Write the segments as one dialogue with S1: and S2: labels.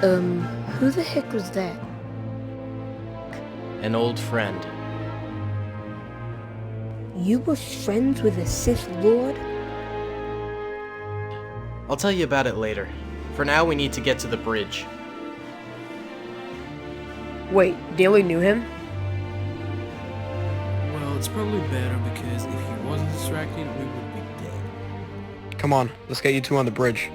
S1: Who the heck was that?
S2: An old friend.
S1: You were friends with a Sith Lord?
S2: I'll tell you about it later. For now, we need to get to the bridge.
S1: Wait, Daly knew him?
S3: Well, it's probably better because if he wasn't distracted, we would be dead.
S4: Come on, let's get you two on the bridge.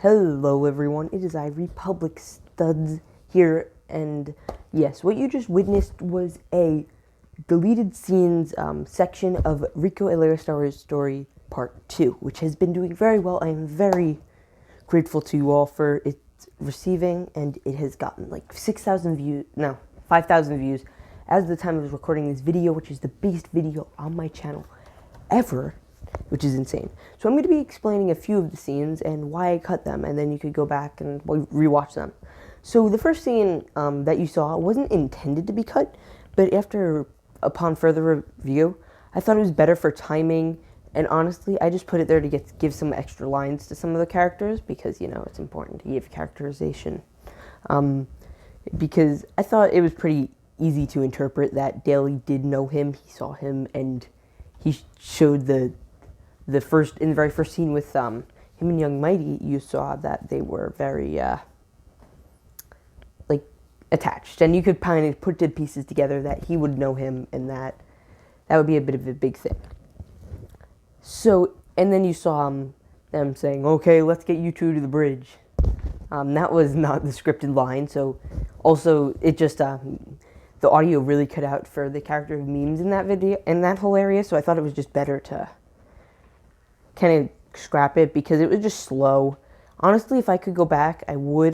S1: Hello everyone, it is I, Republic Studs here, and yes, what you just witnessed was a deleted scenes section of Rico and Star's story part 2, which has been doing very well. I am very grateful to you all for its receiving, and it has gotten like 6,000 views, no, 5,000 views as the time of recording this video, which is the biggest video on my channel ever, which is insane. So I'm going to be explaining a few of the scenes and why I cut them, and then you could go back and rewatch them. So the first scene that you saw wasn't intended to be cut, but upon further review, I thought it was better for timing, and honestly, I just put it there to give some extra lines to some of the characters, because, you know, it's important to give characterization. Because I thought it was pretty easy to interpret that Daly did know him, he saw him, and he showed in the very first scene with him and young Mighty, you saw that they were very like attached, and you could kind of put the pieces together that he would know him, and that would be a bit of a big thing. So, and then you saw them saying, "Okay, let's get you two to the bridge." That was not the scripted line. So, also it just the audio really cut out for the character of memes in that video, in that whole area. So I thought it was just better to kind of scrap it because it was just slow. Honestly, if I could go back, I would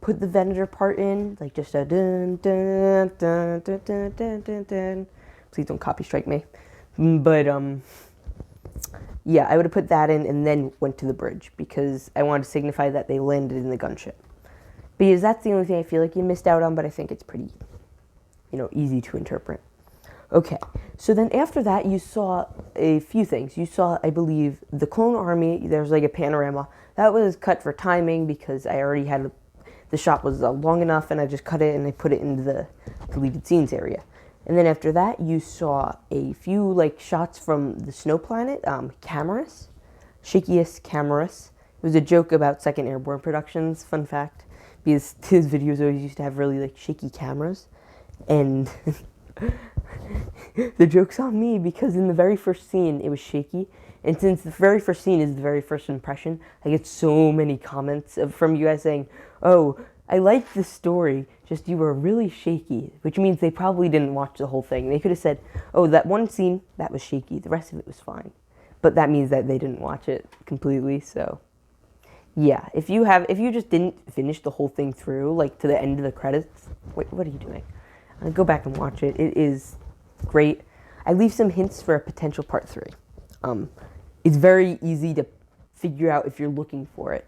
S1: put the vendor part in, like just a dun dun dun dun dun dun dun dun. Please don't copy strike me. But yeah, I would have put that in and then went to the bridge because I wanted to signify that they landed in the gunship. Because that's the only thing I feel like you missed out on, but I think it's pretty, you know, easy to interpret. Okay, so then after that, you saw a few things. You saw, I believe, the clone army. There's like a panorama. That was cut for timing because I already had, the shot was long enough, and I just cut it and I put it into the deleted scenes area. And then after that, you saw a few like shots from the snow planet, cameras, shakiest cameras. It was a joke about Second Airborne Productions, fun fact, because his videos always used to have really like shaky cameras. And the joke's on me because in the very first scene it was shaky, and since the very first scene is the very first impression, I get so many comments from you guys saying, "Oh, I like the story, just you were really shaky," which means they probably didn't watch the whole thing. They could have said, "Oh, that one scene, that was shaky, the rest of it was fine," but that means that they didn't watch it completely. So yeah, if you just didn't finish the whole thing through, like to the end of the credits, wait, what are you doing? Go back and watch it. It is great. I leave some hints for a potential part 3. It's very easy to figure out if you're looking for it.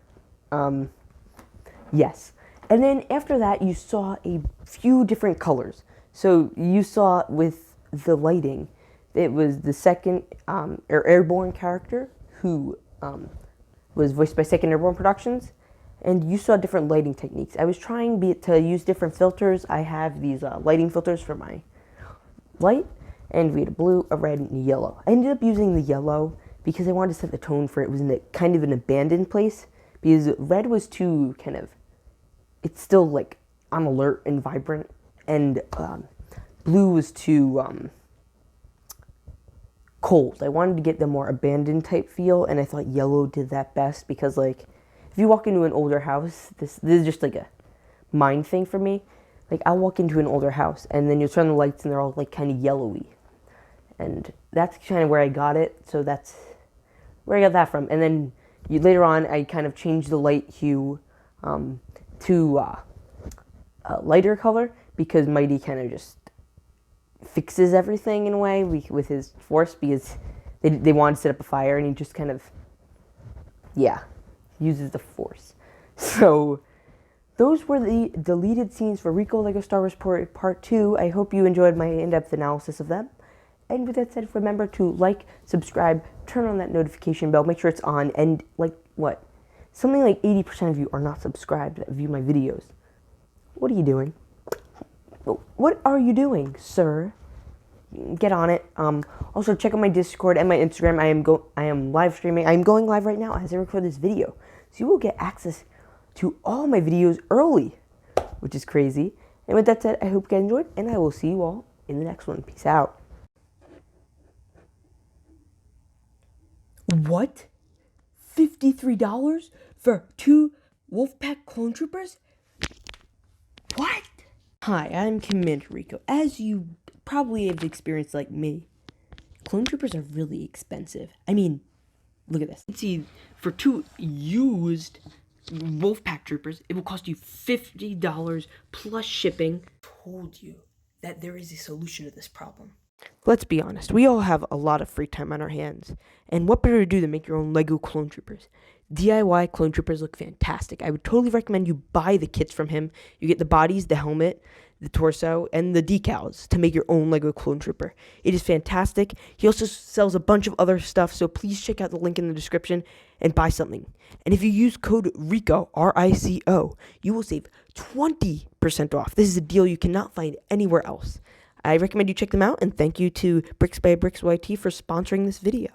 S1: Yes. And then after that, you saw a few different colors. So you saw with the lighting, it was the second airborne character who was voiced by Second Airborne Productions. And you saw different lighting techniques. I was trying to use different filters. I have these lighting filters for my light, and we had a blue, a red, and a yellow. I ended up using the yellow because I wanted to set the tone for it. It was in a kind of an abandoned place, because red was too kind of, it's still like on alert and vibrant, and blue was too cold. I wanted to get the more abandoned type feel, and I thought yellow did that best because, like, if you walk into an older house, this is just like a mind thing for me. Like, I'll walk into an older house, and then you'll turn the lights, and they're all like kind of yellowy, and that's kind of where I got it. So that's where I got that from. And then later on, I kind of changed the light hue to a lighter color because Mighty kind of just fixes everything in a way with his force, because they wanted to set up a fire, and he just kind of, yeah, uses the force. So those were the deleted scenes for Rico Lego Star Wars Part 2. I hope you enjoyed my in-depth analysis of them. And with that said, remember to like, subscribe, turn on that notification bell, make sure it's on, and like what? Something like 80% of you are not subscribed that view my videos. What are you doing? What are you doing, sir? Get on it. Also, check out my Discord and my Instagram. I am live streaming. I am going live right now as I record this video. So you will get access to all my videos early, which is crazy. And with that said, I hope you guys enjoyed, and I will see you all in the next one. Peace out. What? $53 for 2 Wolfpack clone troopers? What? Hi, I'm Commander Rico. As you probably have experienced like me, clone troopers are really expensive. I mean, look at this. You can see for 2 used Wolfpack troopers, it will cost you $50 plus shipping. I told you that there is a solution to this problem. Let's be honest, we all have a lot of free time on our hands, and what better to do than make your own Lego clone troopers? DIY clone troopers look fantastic. I would totally recommend you buy the kits from him. You get the bodies, the helmet, the torso, and the decals to make your own Lego clone trooper. It is fantastic. He also sells a bunch of other stuff, so please check out the link in the description and buy something. And if you use code RICO, R-I-C-O, you will save 20% off. This is a deal you cannot find anywhere else. I recommend you check them out, and thank you to Brix by Brix YT for sponsoring this video.